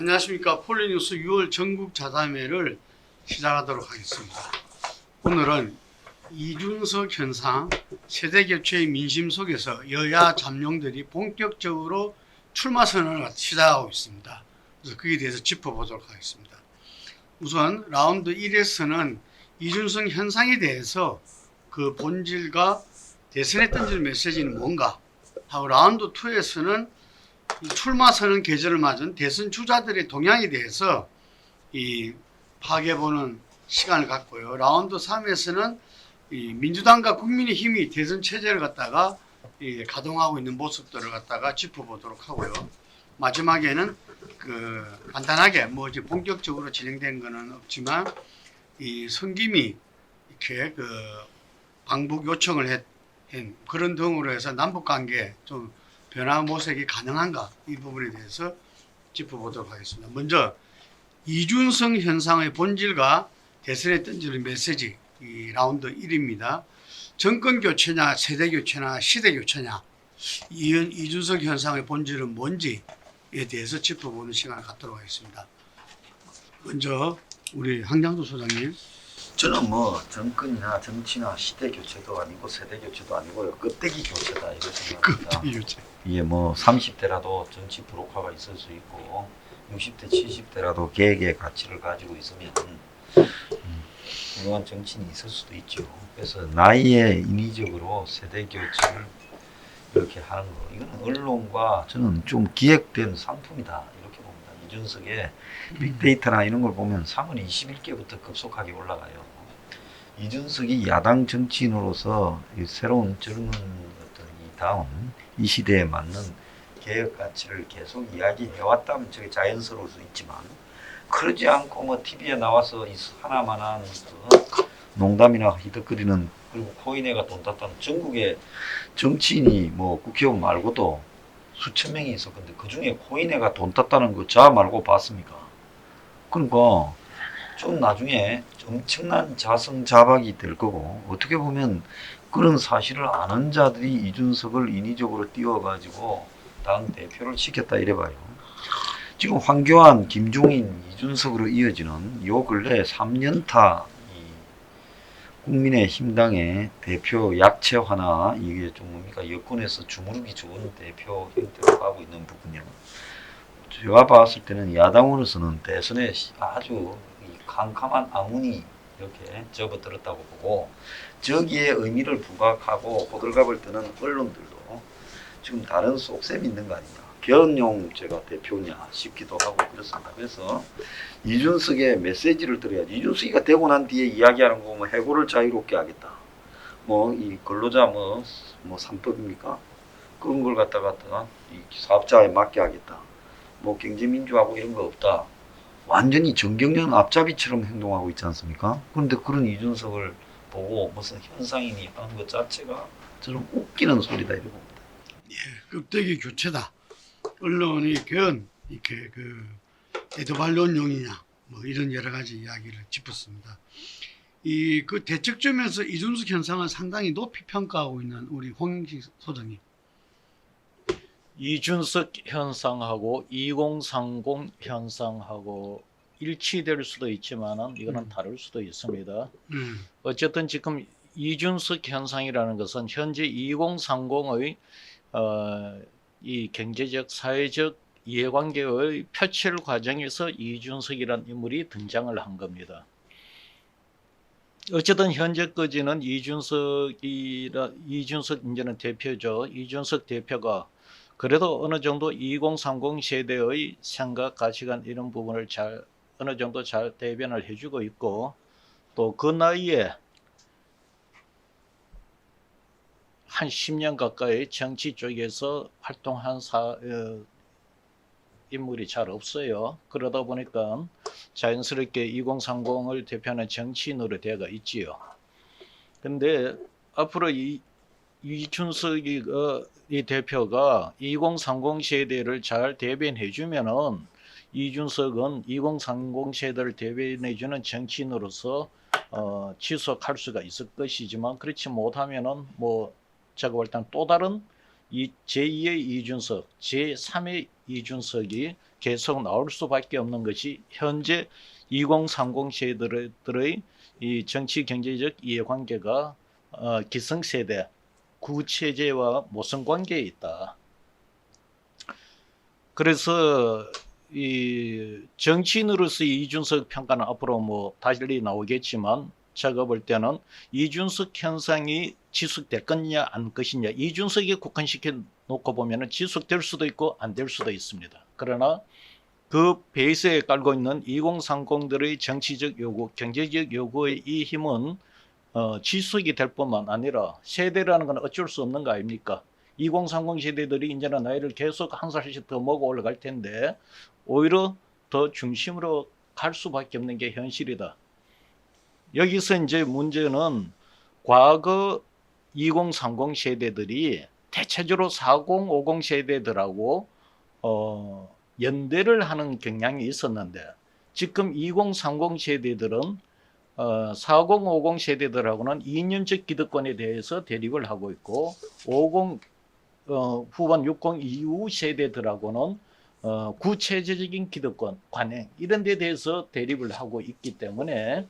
안녕하십니까. 폴리뉴스 6월 전국 자담회를 시작하도록 하겠습니다. 오늘은 이준석 현상, 세대교체의 민심 속에서 여야 잠룡들이 본격적으로 출마 선언을 시작하고 있습니다. 그래서 거기에 대해서 짚어보도록 하겠습니다. 우선 라운드 1에서는 이준석 현상에 대해서 그 본질과 대선에 던질 메시지는 뭔가 하고, 라운드 2에서는 출마 선언 계절을 맞은 대선 주자들의 동향에 대해서 파악해보는 시간을 갖고요. 라운드 3에서는 민주당과 국민의힘이 대선 체제를 갖다가 가동하고 있는 모습들을 갖다가 짚어보도록 하고요. 마지막에는 간단하게 이제 본격적으로 진행된 것은 없지만 성김이 이렇게 방북 요청을 한 그런 등으로 해서 남북 관계 좀 변화 모색이 가능한가, 이 부분에 대해서 짚어보도록 하겠습니다. 먼저 이준석 현상의 본질과 대선에 던지는 메시지, 이 라운드 1입니다. 정권 교체냐, 세대 교체냐, 시대 교체냐, 이준석 현상의 본질은 뭔지에 대해서 짚어보는 시간을 갖도록 하겠습니다. 먼저 우리 황장도 소장님. 저는 정권이나 정치나 시대 교체도 아니고 세대 교체도 아니고요, 껍데기 교체다 이렇게 생각합니다. 껍데기 교체. 이게 30대라도 정치 불혹화가 있을 수 있고 60대 70대라도 계획의 가치를 가지고 있으면 훌륭한 정치인이 있을 수도 있죠. 그래서 나이에 인위적으로 세대 교체를 이렇게 하는 거, 이거는 언론과 저는 좀 기획된 상품이다 이렇게 봅니다. 이준석의 빅데이터나 이런 걸 보면 3월 21개부터 급속하게 올라가요. 이준석이 야당 정치인으로서 새로운 젊은 이 시대에 맞는 개혁 가치를 계속 이야기해왔다면 저게 자연스러울 수 있지만, 그러지 않고 TV에 나와서 하나만한 농담이나 히덕거리는, 그리고 코인회가 돈 땄다는, 전국에 정치인이 국회의원 말고도 수천 명이 있었는데 그 중에 코인회가 돈 땄다는 거 저 말고 봤습니까? 그러니까 좀 나중에 엄청난 자성자박이 될 거고, 어떻게 보면 그런 사실을 아는 자들이 이준석을 인위적으로 띄워가지고 당 대표를 시켰다 이래봐요. 지금 황교안, 김종인, 이준석으로 이어지는 요 근래 3년타 국민의힘당의 대표 약체화나, 이게 좀 여권에서 주무르기 좋은 대표 형태로 가고 있는 부분이요. 제가 봤을 때는 야당으로서는 대선에 아주 캄캄한 암운이 이렇게 접어들었다고 보고, 저기에 의미를 부각하고 호들갑을 뜨는 언론들도 지금 다른 속셈이 있는 거 아닌가, 견용제가 대표냐 싶기도 하고 그렇습니다. 그래서 이준석의 메시지를 들어야지. 이준석이가 되고 난 뒤에 이야기하는 거 해고를 자유롭게 하겠다, 이 근로자 3법입니까? 그런 걸 갖다가 이 사업자에 맡게 하겠다, 경제민주하고 이런 거 없다, 완전히 정경련 앞잡이처럼 행동하고 있지 않습니까? 그런데 그런 이준석을 보고 무슨 현상이니 하는 것 자체가 저는 웃기는 소리다 이렇게 봅니다. 예, 껍데기 교체다. 언론이 이렇게 에드발론용이냐, 이런 여러 가지 이야기를 짚었습니다. 그 대책점에서 이준석 현상을 상당히 높이 평가하고 있는 우리 홍익식 소장님. 이준석 현상하고 2030 현상하고 일치될 수도 있지만은 이거는 다를 수도 있습니다. 어쨌든 지금 이준석 현상이라는 것은 현재 2030의 이 경제적, 사회적 이해관계의 표출 과정에서 이준석이라는 인물이 등장을 한 겁니다. 어쨌든 현재까지는 이준석 이제는 대표죠. 이준석 대표가 그래도 어느 정도 2030 세대의 생각, 가치관 이런 부분을 어느 정도 잘 대변을 해주고 있고, 또 그 나이에 한 10년 가까이 정치 쪽에서 활동한 인물이 잘 없어요. 그러다 보니까 자연스럽게 2030을 대표하는 정치인으로 되어가 있지요. 근데 앞으로 이준석이 이 대표가 2030 세대를 잘 대변해주면은 이준석은 2030 세대를 대변해주는 정치인으로서 지속할 수가 있을 것이지만, 그렇지 못하면은 제가 볼 때는 또 다른 제2의 이준석, 제3의 이준석이 계속 나올 수밖에 없는 것이 현재 2030 세대들의 이 정치 경제적 이해관계가 기성세대 구체제와 모성관계에 있다. 그래서 이 정치인으로서의 이준석 평가는 앞으로 뭐 달리 나오겠지만 제가 볼 때는 이준석 현상이 지속될 거냐 안 것이냐 이준석이 국한시켜 놓고 보면은 지속될 수도 있고 안 될 수도 있습니다. 그러나 그 베이스에 깔고 있는 2030들의 정치적 요구, 경제적 요구의 이 힘은 지속이 될 뿐만 아니라 세대라는 건 어쩔 수 없는 거 아닙니까? 2030 세대들이 이제는 나이를 계속 한 살씩 더 먹어 올라갈 텐데 오히려 더 중심으로 갈 수밖에 없는 게 현실이다. 여기서 이제 문제는 과거 2030 세대들이 대체적으로 40, 50 세대들하고 연대를 하는 경향이 있었는데 지금 2030 세대들은 40, 50 세대들하고는 이념적 기득권에 대해서 대립을 하고 있고 50 후반 60 이후 세대들하고는 구체제적인 기득권, 관행 이런 데 대해서 대립을 하고 있기 때문에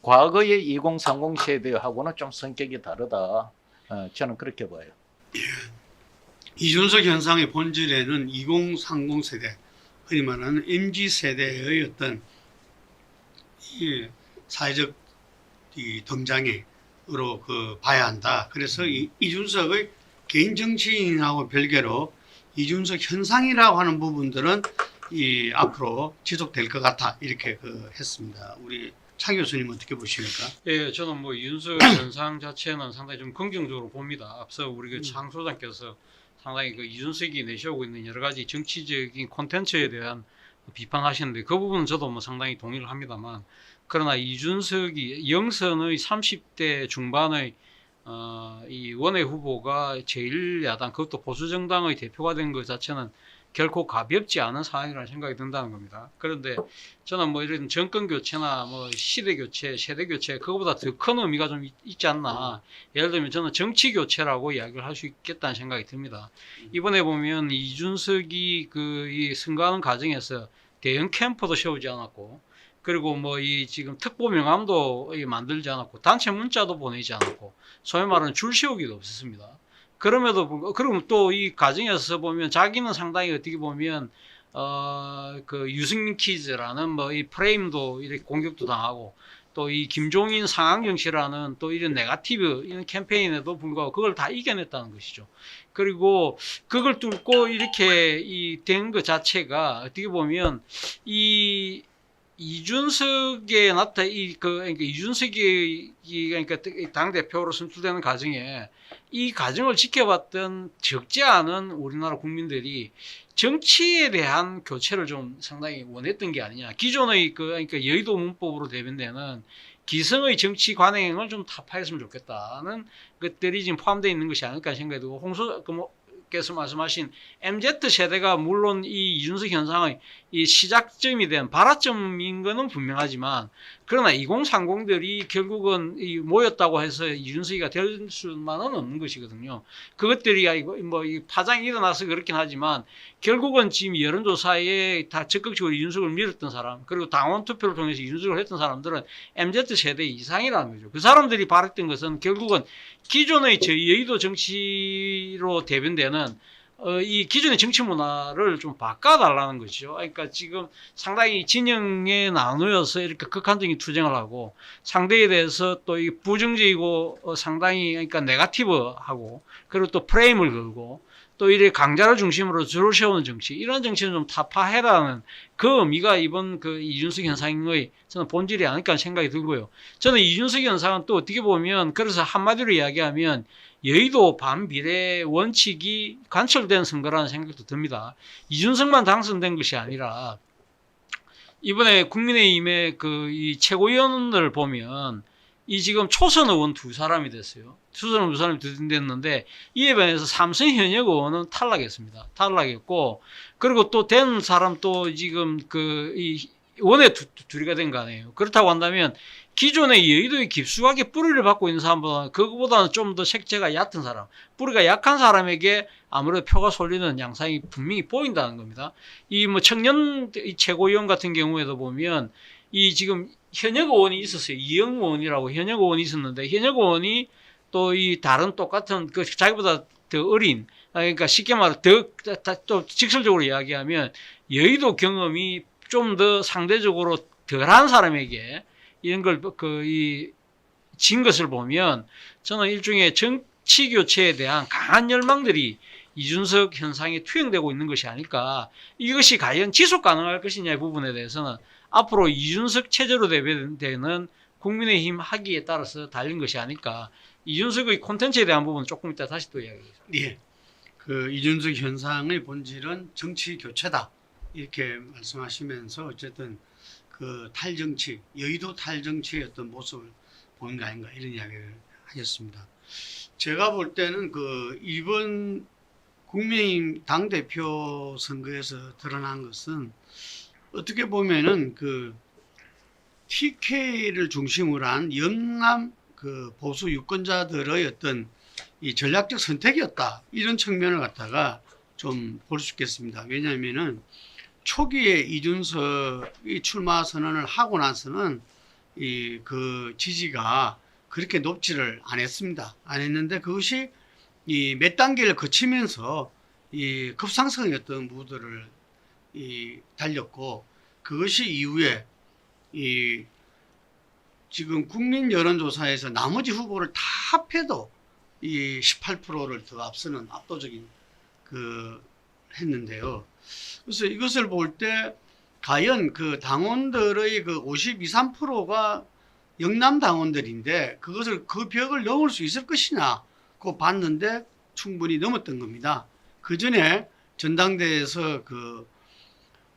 과거의 2030 세대하고는 좀 성격이 다르다. 저는 그렇게 봐요. 이준석 현상의 본질에는 2030 세대, 흔히 말하는 MZ 세대의 어떤 이 사회적 이 등장으로 봐야 한다. 그래서 이준석의 개인 정치인하고 별개로 이준석 현상이라고 하는 부분들은 앞으로 지속될 것 같아 이렇게 했습니다. 우리 차 교수님 어떻게 보십니까? 예, 저는 뭐 이준석 현상 자체는 상당히 좀 긍정적으로 봅니다. 앞서 우리 장 소장께서 상당히 이준석이 내세우고 있는 여러 가지 정치적인 콘텐츠에 대한 비판하시는데 그 부분은 저도 뭐 상당히 동의를 합니다만 그러나 이준석이 영선의 30대 중반의 이 원외 후보가 제1야당 그것도 보수정당의 대표가 된 것 자체는 결코 가볍지 않은 상황이라는 생각이 든다는 겁니다. 그런데 저는 뭐 이런 정권 교체나 뭐 시대 교체, 세대 교체 그거보다 더 큰 의미가 좀 있지 않나. 예를 들면 저는 정치 교체라고 이야기를 할 수 있겠다는 생각이 듭니다. 이번에 보면 이준석이 이 선거하는 과정에서 대형 캠프도 세우지 않았고 그리고 뭐 지금 특보 명함도 만들지 않았고 단체 문자도 보내지 않았고 소위 말하는 줄 세우기도 없었습니다. 그럼에도 불구하고 그럼 또 이 과정에서 보면 자기는 상당히 어떻게 보면 유승민 키즈라는 뭐 이 프레임도 이렇게 공격도 당하고 또 이 김종인 상황정치라는 또 이런 네거티브 이런 캠페인에도 불구하고 그걸 다 이겨냈다는 것이죠. 그리고 그걸 뚫고 이렇게 된 것 자체가 어떻게 보면 이준석에 그러니까 이준석이 그러니까 당 대표로 선출되는 과정에 이 과정을 지켜봤던 적지 않은 우리나라 국민들이 정치에 대한 교체를 좀 상당히 원했던 게 아니냐. 기존의 그러니까 여의도 문법으로 대변되는 기성의 정치 관행을 좀 타파했으면 좋겠다는 것들이 지금 포함되어 있는 것이 아닐까 생각이 들고 께서 말씀하신 MZ 세대가 물론 이 이준석 현상의 이 시작점이 된 발화점인 것은 분명하지만 그러나 2030들이 결국은 모였다고 해서 이준석이가 될 수만은 없는 것이거든요. 그것들이 이 파장이 일어나서 그렇긴 하지만 결국은 지금 여론조사에 다 적극적으로 이준석을 밀었던 사람 그리고 당원 투표를 통해서 이준석을 했던 사람들은 MZ 세대 이상이라는 거죠. 그 사람들이 바랬던 것은 결국은 기존의 여의도 정치로 대변되는 이 기존의 정치 문화를 좀 바꿔달라는 것이죠. 그러니까 지금 상당히 진영에 나누어서 이렇게 극한적인 투쟁을 하고 상대에 대해서 또 이 부정적이고 상당히 그러니까 네거티브하고 그리고 또 프레임을 걸고 또 이렇게 강자를 중심으로 줄을 세우는 정치 이런 정치는 좀 타파해라는 그 의미가 이번 이준석 현상의 저는 본질이 아닐까 생각이 들고요. 저는 이준석 현상은 또 어떻게 보면 그래서 한마디로 이야기하면 여의도 반비례 원칙이 관철된 선거라는 생각도 듭니다. 이준석만 당선된 것이 아니라 이번에 국민의힘의 이 최고위원을 보면 지금 초선 의원 2사람이 됐어요. 초선 의원 2사람이 됐는데 이에 반해서 삼선 현역 의원은 탈락했습니다. 탈락했고 그리고 또 된 사람 또 지금 원에 둘이가 된 거 아니에요. 그렇다고 한다면 기존의 여의도에 깊숙하게 뿌리를 받고 있는 사람보다는 그거보다는 좀 더 색채가 얕은 사람, 뿌리가 약한 사람에게 아무래도 표가 쏠리는 양상이 분명히 보인다는 겁니다. 이 뭐 청년 최고위원 같은 경우에도 보면 이 지금 현역 의원이 있었어요. 이영 의원이라고 현역 의원이 있었는데 현역 의원이 또 이 다른 똑같은 그 자기보다 더 어린, 그러니까 쉽게 말해 또 직설적으로 이야기하면 여의도 경험이 좀 더 상대적으로 덜한 사람에게 이런 걸 진 것을 보면 저는 일종의 정치 교체에 대한 강한 열망들이 이준석 현상에 투영되고 있는 것이 아닐까. 이것이 과연 지속 가능할 것이냐의 부분에 대해서는 앞으로 이준석 체제로 대변되는 국민의힘 하기에 따라서 달린 것이 아닐까. 이준석의 콘텐츠에 대한 부분은 조금 이따 다시 또 이야기하겠습니다. 예. 그 이준석 현상의 본질은 정치 교체다. 이렇게 말씀하시면서 어쨌든 그 탈정치, 여의도 탈정치의 어떤 모습을 보는 거 아닌가 이런 이야기를 하셨습니다. 제가 볼 때는 그 이번 국민의힘 당대표 선거에서 드러난 것은 어떻게 보면은 그 TK를 중심으로 한 영남 그 보수 유권자들의 어떤 이 전략적 선택이었다. 이런 측면을 갖다가 좀 볼 수 있겠습니다. 왜냐하면은 초기에 이준석이 출마 선언을 하고 나서는 이 그 지지가 그렇게 높지를 않았습니다. 안 했는데 그것이 이 몇 단계를 거치면서 이 급상승의 어떤 무드를 달렸고 그것이 이후에 이 지금 국민 여론조사에서 나머지 후보를 다 합해도 이 18%를 더 앞서는 압도적인 그 했는데요. 그래서 이것을 볼 때 과연 그 당원들의 그 52, 3%가 영남 당원들인데 그것을 그 벽을 넘을 수 있을 것이냐 그 봤는데 충분히 넘었던 겁니다. 그 전에 전당대회에서 그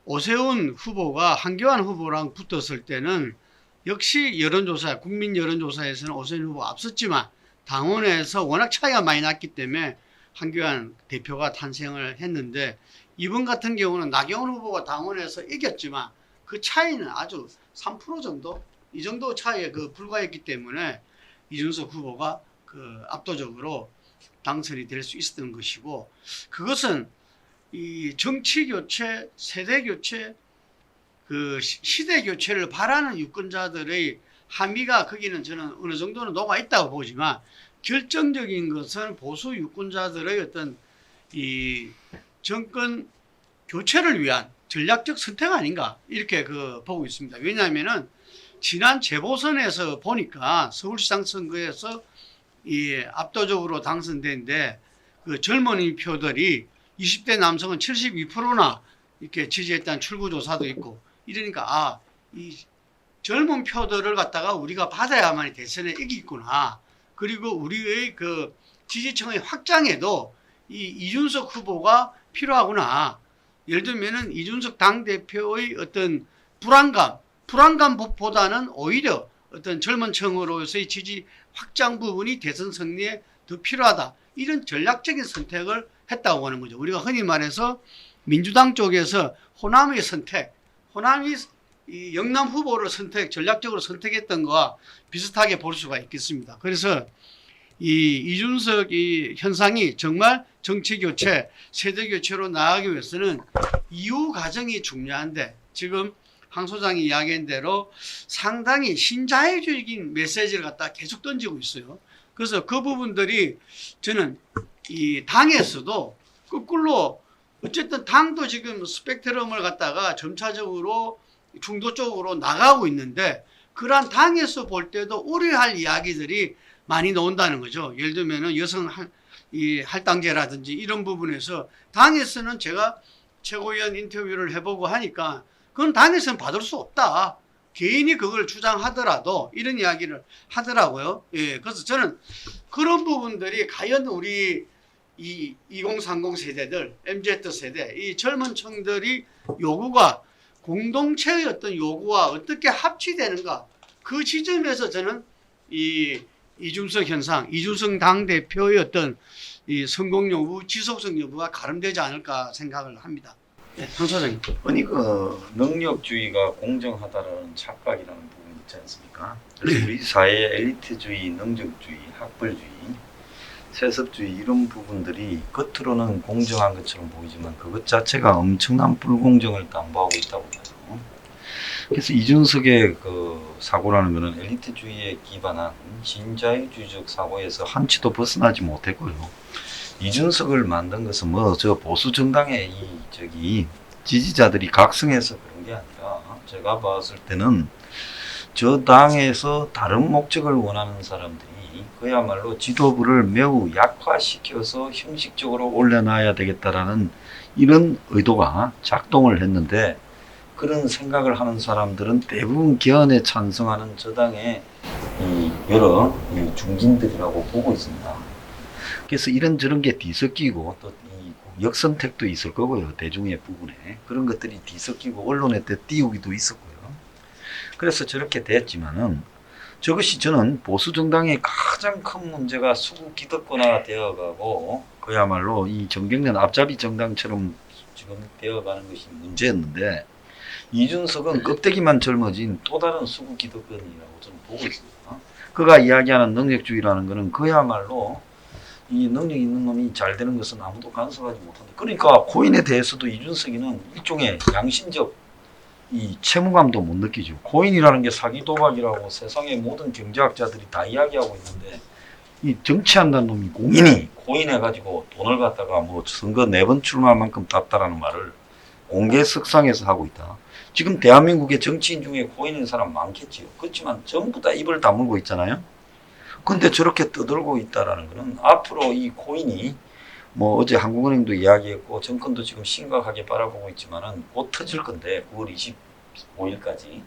오세훈 후보가 한교안 후보랑 붙었을 때는 역시 여론조사, 국민 여론조사에서는 오세훈 후보가 앞섰지만 당원에서 워낙 차이가 많이 났기 때문에 한교안 대표가 탄생을 했는데 이번 같은 경우는 나경원 후보가 당원에서 이겼지만 그 차이는 아주 3% 정도 이 정도 차이에 그 불과했기 때문에 이준석 후보가 그 압도적으로 당선이 될 수 있었던 것이고 그것은 이 정치 교체, 세대 교체, 그 시대 교체를 바라는 유권자들의 함의가 거기는 저는 어느 정도는 녹아 있다고 보지만 결정적인 것은 보수 유권자들의 어떤 이 정권 교체를 위한 전략적 선택 아닌가 이렇게 그 보고 있습니다. 왜냐하면은 지난 재보선에서 보니까 서울시장 선거에서 이 압도적으로 당선된데 그 젊은이 표들이 20대 남성은 72%나 이렇게 지지했다는 출구조사도 있고 이러니까 이 젊은 표들을 갖다가 우리가 받아야만 대선에 이기구나. 그리고 우리의 그 지지층의 확장에도 이 이준석 후보가 필요하구나. 예를 들면은 이준석 당대표의 어떤 불안감보다는 오히려 어떤 젊은 층으로서의 지지 확장 부분이 대선 승리에 더 필요하다. 이런 전략적인 선택을 했다고 하는 거죠. 우리가 흔히 말해서 민주당 쪽에서 호남의 선택, 호남이 이 영남 후보를 전략적으로 선택했던 것과 비슷하게 볼 수가 있겠습니다. 그래서 이 이준석 이 현상이 정말 정치 교체, 세대 교체로 나아가기 위해서는 이후 과정이 중요한데 지금 황 소장이 이야기한 대로 상당히 신자유주의적인 메시지를 갖다 계속 던지고 있어요. 그래서 그 부분들이 저는 이 당에서도 거꾸로 어쨌든 당도 지금 스펙트럼을 갖다가 점차적으로 중도 쪽으로 나가고 있는데 그러한 당에서 볼 때도 우려할 이야기들이 많이 나온다는 거죠. 예를 들면은 여성 이 할당제라든지 이런 부분에서 당에서는 제가 최고위원 인터뷰를 해보고 하니까 그건 당에서는 받을 수 없다. 개인이 그걸 주장하더라도 이런 이야기를 하더라고요. 예, 그래서 저는 그런 부분들이 과연 우리 이 2030 세대들, MZ 세대, 이 젊은 층들이 요구가 공동체의 어떤 요구와 어떻게 합치되는가 그 지점에서 저는 이 이준석 현상, 이준석 당대표의 어떤 이 성공 여부, 지속성 여부가 가름되지 않을까 생각을 합니다. 네, 황 소장님. 아니 그 능력주의가 공정하다라는 착각이라는 부분이 있지 않습니까? 그래서 우리 사회의 엘리트주의, 능력주의, 학벌주의, 세습주의 이런 부분들이 겉으로는 공정한 것처럼 보이지만 그것 자체가 엄청난 불공정을 담보하고 있다고 봐요. 그래서 이준석의 그 사고라는 것은 엘리트주의에 기반한 신자유주의적 사고에서 한치도 벗어나지 못했고요. 이준석을 만든 것은 뭐 저 보수 정당의 지지자들이 각성해서 그런 게 아니라 제가 봤을 때는 저 당에서 다른 목적을 원하는 사람들이 그야말로 지도부를 매우 약화시켜서 형식적으로 올려놔야 되겠다라는 이런 의도가 작동을 했는데 그런 생각을 하는 사람들은 대부분 개헌에 찬성하는 저 당의 여러 중진들이라고 보고 있습니다. 그래서 이런저런 게 뒤섞이고 또 역선택도 있을 거고요. 대중의 부분에. 그런 것들이 뒤섞이고 언론에 띄우기도 있었고요. 그래서 저렇게 됐지만은 저것이 저는 보수 정당의 가장 큰 문제가 수구 기득권화 되어가고 그야말로 이 정경련 앞잡이 정당처럼 지금 되어가는 것이 문제였는데 이준석은 껍데기만 젊어진 또 다른 수구 기득권이라고 저는 보고 있습니다. 그가 이야기하는 능력주의라는 것은 그야말로 이 능력 있는 놈이 잘 되는 것은 아무도 간섭하지 못한다. 그러니까 코인에 대해서도 이준석이는 일종의 양심적 이 채무감도 못 느끼죠. 코인이라는 게 사기 도박이라고 세상의 모든 경제학자들이 다 이야기하고 있는데 이 정치한다는 놈이 공인이 코인해가지고 돈을 갖다가 뭐 선거 4번 출마할 만큼 땄다라는 말을 공개석상에서 하고 있다. 지금 대한민국의 정치인 중에 코인인 사람 많겠지요. 그렇지만 전부 다 입을 다물고 있잖아요. 근데 저렇게 떠들고 있다라는 것은 앞으로 이 코인이 뭐 어제 한국은행도 이야기했고 정권도 지금 심각하게 바라보고 있지만은 곧 터질 건데 9월 25일까지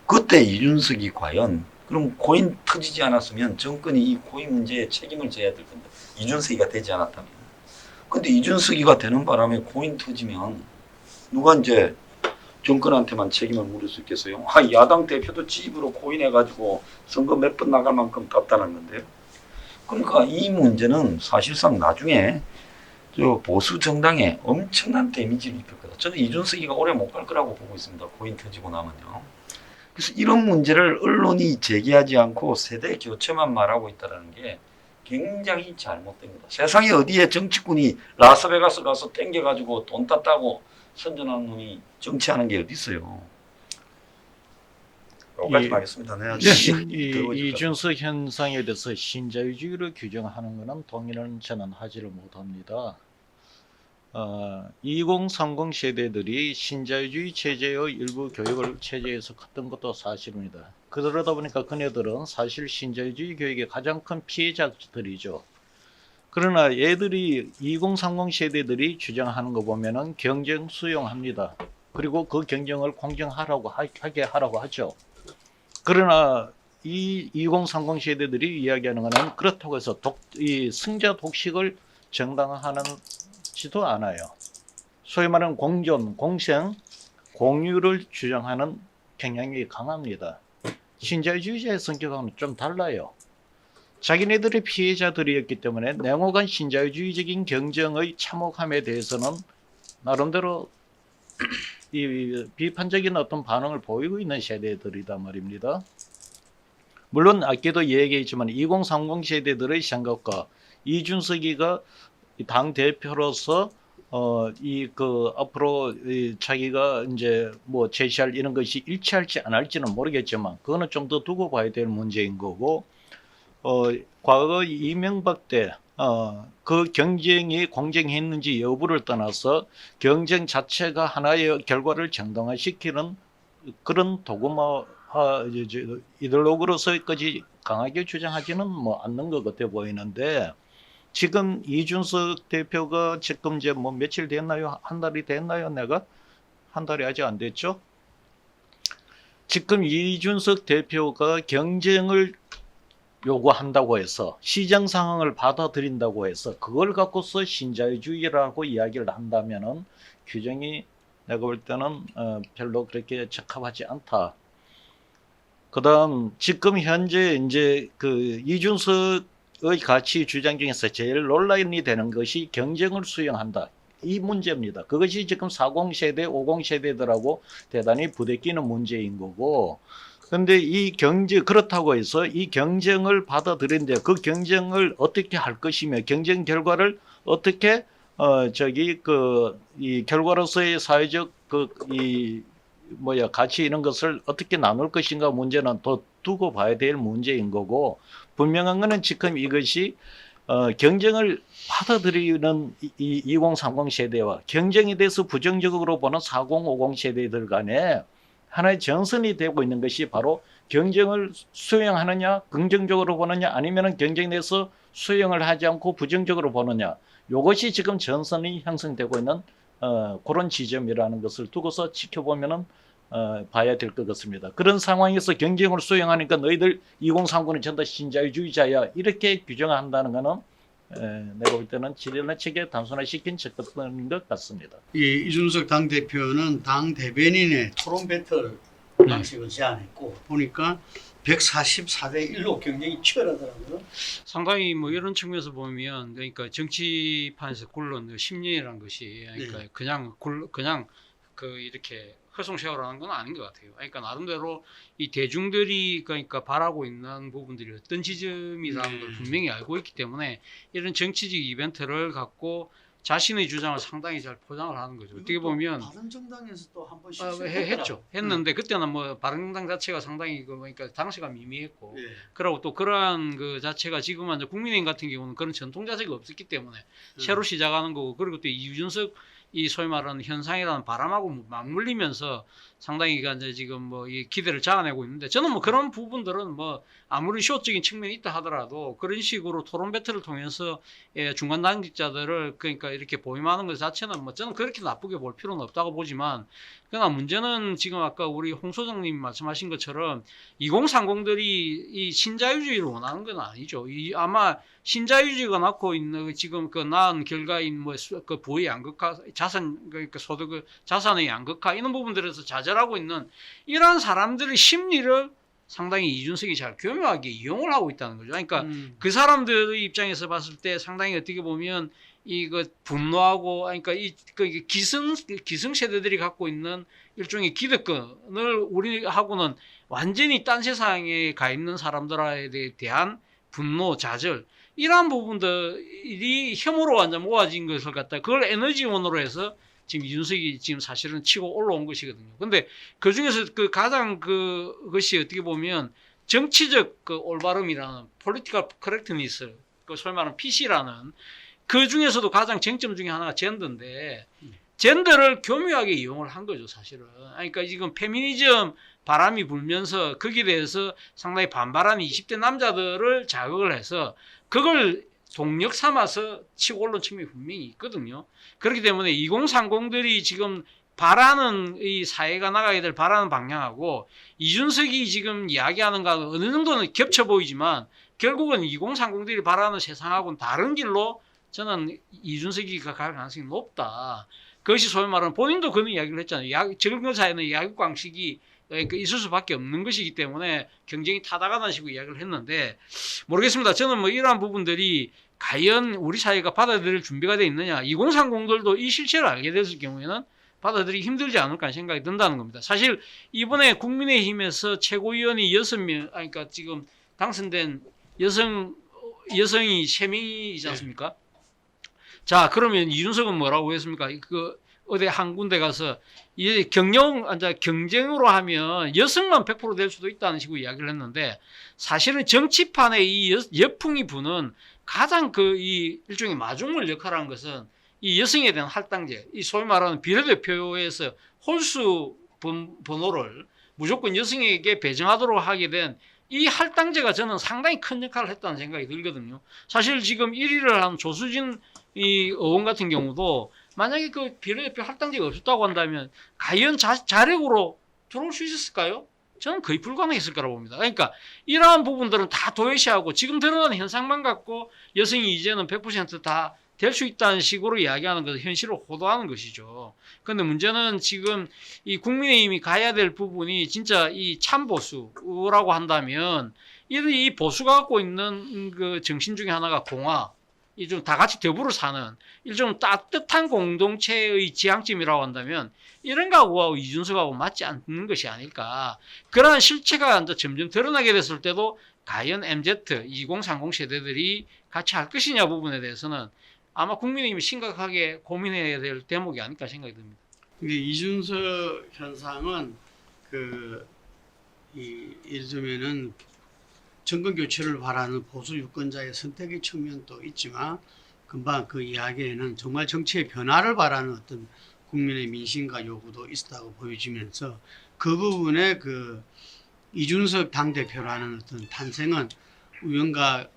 그때 이준석이 과연 그럼 코인 터지지 않았으면 정권이 이 코인 문제에 책임을 져야 될 건데 이준석이가 되지 않았다면 근데 이준석이가 되는 바람에 코인 터지면 누가 이제 정권한테만 책임을 물을 수 있겠어요? 야당 대표도 지 입으로 코인해가지고 선거 몇 번 나갈 만큼 땄다는 건데요. 그러니까 이 문제는 사실상 나중에 저 보수 정당에 엄청난 데미지를 입힐 거다. 저는 이준석이가 오래 못 갈 거라고 보고 있습니다. 코인 터지고 나면요. 그래서 이런 문제를 언론이 제기하지 않고 세대 교체만 말하고 있다는 게 굉장히 잘못된 거다. 세상에 어디에 정치꾼이 라스베가스 가서 땡겨가지고 돈 땄다고 선전하는 놈이 정치하는 게 어디 있어요. 여기까지 하겠습니다. 이준석 현상에 대해서 신자유주의를 규정하는 것은 동의는 저는 하지를 못합니다. 2030 세대들이 신자유주의 체제의 일부 교육을 체제에서 컸던 것도 사실입니다. 그러다 보니까 그네들은 사실 신자유주의 교육의 가장 큰 피해자들이죠. 그러나 얘들이 2030 세대들이 주장하는 거 보면은 경쟁 수용합니다. 그리고 그 경쟁을 하게 하라고 하죠. 그러나 이 2030 세대들이 이야기하는 것은 그렇다고 해서 이 승자 독식을 정당화하지도 않아요. 소위 말하는 공존, 공생, 공유를 주장하는 경향이 강합니다. 신자유주의자의 성격과는 좀 달라요. 자기네들의 피해자들이었기 때문에 냉혹한 신자유주의적인 경쟁의 참혹함에 대해서는 나름대로 이 비판적인 어떤 반응을 보이고 있는 세대들이단 말입니다. 물론 아까도 얘기했지만 2030 세대들의 생각과 이준석이가 당 대표로서 앞으로 자기가 이제 뭐 제시할 이런 것이 일치할지 안 할지는 모르겠지만 그거는 좀 더 두고 봐야 될 문제인 거고. 과거 이명박 때 그 경쟁이 공정했는지 여부를 떠나서 경쟁 자체가 하나의 결과를 정당화시키는 그런 도구마 이데올로그로서까지 강하게 주장하지는 뭐 않는 것 같아 보이는데 지금 이준석 대표가 지금 이제 뭐 며칠 됐나요? 한 달이 됐나요? 내가 한 달이 아직 안 됐죠? 지금 이준석 대표가 경쟁을 요구한다고 해서 시장 상황을 받아들인다고 해서 그걸 갖고서 신자유주의라고 이야기를 한다면은 규정이 내가 볼 때는 별로 그렇게 적합하지 않다. 그다음 지금 현재 이제 그 이준석의 가치 주장 중에서 제일 논란이 되는 것이 경쟁을 수용한다. 이 문제입니다. 그것이 지금 40세대, 50세대들하고 대단히 부대끼는 문제인 거고 근데 이 그렇다고 해서 이 경쟁을 받아들이는데 그 경쟁을 어떻게 할 것이며 경쟁 결과를 어떻게 이 결과로서의 사회적 가치 이런 것을 어떻게 나눌 것인가 문제는 더 두고 봐야 될 문제인 거고, 분명한 거는 지금 이것이 경쟁을 받아들이는 2030 세대와 경쟁에 대해서 부정적으로 보는 4050 세대들 간에 하나의 전선이 되고 있는 것이 바로 경쟁을 수용하느냐, 긍정적으로 보느냐, 아니면 경쟁에 대해서 수용을 하지 않고 부정적으로 보느냐. 이것이 지금 전선이 형성되고 있는 그런 지점이라는 것을 두고서 지켜보면은 봐야 될 것 같습니다. 그런 상황에서 경쟁을 수용하니까 너희들 2030은 전부 다 신자유주의자야 이렇게 규정한다는 것은 내가 볼 때는 지나치게 단순화시킨 접근인 것 같습니다. 이 이준석 당대표는 당 대변인의 토론 배틀 방식을 제안했고 보니까 144대 1로 경쟁이 치열하더라고요. 상당히 뭐 이런 측면에서 보면 그러니까 정치판에서 굴러온 그 심리라는 것이 그러니까 네. 그냥 이렇게 허송세월하는 건 아닌 것 같아요. 그러니까 나름대로 이 대중들이 그러니까 바라고 있는 부분들이 어떤 지점이라는 걸 분명히 알고 있기 때문에 이런 정치적 이벤트를 갖고 자신의 주장을 상당히 잘 포장을 하는 거죠. 어떻게 보면 바른정당에서 또 한 번씩 했죠. 했는데 그때는 뭐 바른정당 자체가 상당히 그러니까 당시가 미미했고 예. 그리고 또 그러한 그 자체가 지금은 이제 국민의힘 같은 경우는 그런 전통 자체가 없었기 때문에 새로 시작하는 거고, 그리고 또 이준석 이 소위 말하는 현상이라는 바람하고 맞물리면서 상당히 이제 지금 뭐 이 기대를 자아내고 있는데, 저는 뭐 그런 부분들은 뭐 아무리 쇼적인 측면이 있다 하더라도 그런 식으로 토론 배틀을 통해서 중간 당직자들을 그러니까 이렇게 보임하는 것 자체는 뭐 저는 그렇게 나쁘게 볼 필요는 없다고 보지만, 그러나 문제는 지금 아까 우리 홍 소장님 말씀하신 것처럼 2030들이 이 신자유주의를 원하는 건 아니죠. 아마 신자유주의가 낳고 있는 지금 그 낳은 결과인 뭐 그 부의 양극화, 자산 그러니까 소득 자산의 양극화 이런 부분들에서 좌절하고 있는 이러한 사람들의 심리를 상당히 이준석이 잘 교묘하게 이용을 하고 있다는 거죠. 그러니까 그 사람들의 입장에서 봤을 때 상당히 어떻게 보면 이거 분노하고, 그러니까 기성 세대들이 갖고 있는 일종의 기득권을 우리하고는 완전히 딴 세상에 가 있는 사람들에 대한 분노, 좌절, 이러한 부분들이 혐오로 완전 모아진 것을 갖다 그걸 에너지원으로 해서 지금 이준석이 지금 사실은 치고 올라온 것이거든요. 근데 그 중에서 그 가장 그것이 어떻게 보면 정치적 그 올바름이라는 political correctness, 그 소위 말하는 PC라는 그 중에서도 가장 쟁점 중에 하나가 젠더인데, 젠더를 교묘하게 이용을 한 거죠, 사실은. 그러니까 지금 페미니즘 바람이 불면서 거기에 대해서 상당히 반발하는 20대 남자들을 자극을 해서 그걸 동력 삼아서 치고 올라온 측면이 분명히 있거든요. 그렇기 때문에 2030들이 지금 바라는 이 사회가 나가야 될 바라는 방향하고 이준석이 지금 이야기하는 거 어느 정도는 겹쳐 보이지만 결국은 2030들이 바라는 세상하고는 다른 길로 저는 이준석이 갈 가능성이 높다. 그것이 소위 말하는 본인도 그런 이야기를 했잖아요. 젊은 사회는 야구 방식이 있을 수밖에 없는 것이기 때문에 경쟁이 타다가는 식으로 이야기를 했는데, 모르겠습니다. 저는 뭐 이러한 부분들이 과연 우리 사회가 받아들일 준비가 되어 있느냐. 2030들도 이 실체를 알게 됐을 경우에는 받아들이기 힘들지 않을까 하는 생각이 든다는 겁니다. 사실 이번에 국민의힘에서 최고위원이 6명, 그러니까 지금 당선된 여성이 3명이지 않습니까? 자, 그러면 이준석은 뭐라고 했습니까? 어디 한 군데 가서 경쟁으로 하면 여성만 100% 될 수도 있다는 식으로 이야기를 했는데, 사실은 정치판에 이 여풍이 부는 가장 이 일종의 마중물 역할을 한 것은 이 여성에 대한 할당제, 이 소위 말하는 비례대표에서 홀수 번호를 무조건 여성에게 배정하도록 하게 된 이 할당제가 저는 상당히 큰 역할을 했다는 생각이 들거든요. 사실 지금 1위를 한 조수진 이 의원 같은 경우도 만약에 그 비례대표 할당제가 없었다고 한다면 과연 자력으로 들어올 수 있었을까요? 저는 거의 불가능했을 거라고 봅니다. 그러니까 이러한 부분들은 다 도외시하고 지금 드러난 현상만 갖고 여성이 이제는 100% 다 될 수 있다는 식으로 이야기하는 것은 현실을 호도하는 것이죠. 그런데 문제는 지금 이 국민의힘이 가야 될 부분이 진짜 이 참보수라고 한다면 이 보수가 갖고 있는 그 정신 중에 하나가 공화, 이 좀 다 같이 더불어 사는 일종 따뜻한 공동체의 지향점이라고 한다면 이런 거하고 이준석하고 맞지 않는 것이 아닐까. 그러한 실체가 이제 점점 드러나게 됐을 때도 과연 MZ, 2030 세대들이 같이 할 것이냐 부분에 대해서는 아마 국민의힘이 심각하게 고민해야 될 대목이 아닐까 생각이 듭니다. 근데 이준석 현상은 예를 들면은 정권 교체를 바라는 보수 유권자의 선택의 측면도 있지만 금방 그 이야기에는 정말 정치의 변화를 바라는 어떤 국민의 민심과 요구도 있었다고 보여지면서 그 부분에 이준석 당대표라는 어떤 탄생은 우연과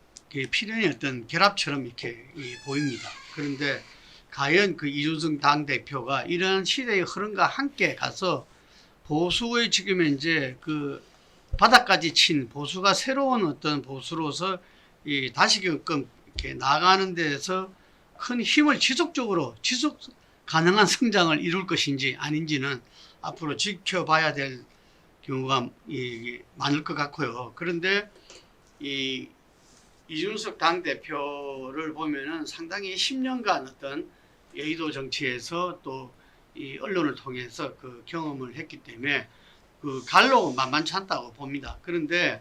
필연의 어떤 결합처럼 이렇게 보입니다. 그런데 과연 이준석 당대표가 이런 시대의 흐름과 함께 가서 보수의 지금 현재 바닥까지 친 보수가 새로운 어떤 보수로서 다시금 이렇게 나아가는 데에서 큰 힘을 지속 가능한 성장을 이룰 것인지 아닌지는 앞으로 지켜봐야 될 경우가 많을 것 같고요. 그런데 이준석 당대표를 보면은 상당히 10년간 어떤 여의도 정치에서 또 이 언론을 통해서 경험을 했기 때문에 갈로 만만치 않다고 봅니다. 그런데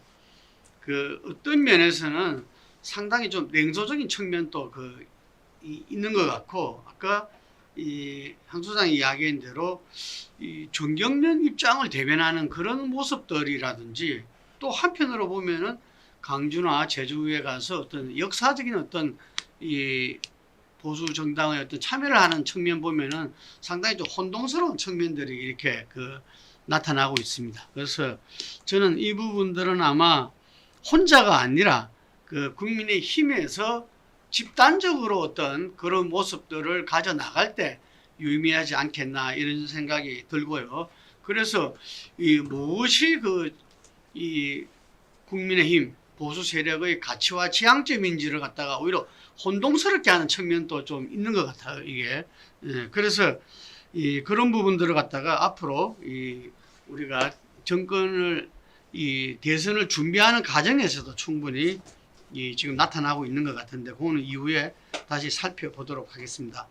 어떤 면에서는 상당히 좀 냉소적인 측면도 있는 것 같고, 아까 한 소장이 이야기한 대로 정경련 입장을 대변하는 그런 모습들이라든지, 또 한편으로 보면은 강주나 제주에 가서 어떤 역사적인 어떤 보수 정당의 어떤 참여를 하는 측면 보면은 상당히 좀 혼동스러운 측면들이 이렇게 나타나고 있습니다. 그래서 저는 이 부분들은 아마 혼자가 아니라 국민의 힘에서 집단적으로 어떤 그런 모습들을 가져 나갈 때 유의미하지 않겠나 이런 생각이 들고요. 그래서 무엇이 국민의힘 보수 세력의 가치와 지향점인지를 갖다가 오히려 혼동스럽게 하는 측면도 좀 있는 것 같아요, 이게. 그래서 그런 부분들을 갖다가 앞으로 우리가 정권을 대선을 준비하는 과정에서도 충분히 지금 나타나고 있는 것 같은데, 그거는 이후에 다시 살펴보도록 하겠습니다.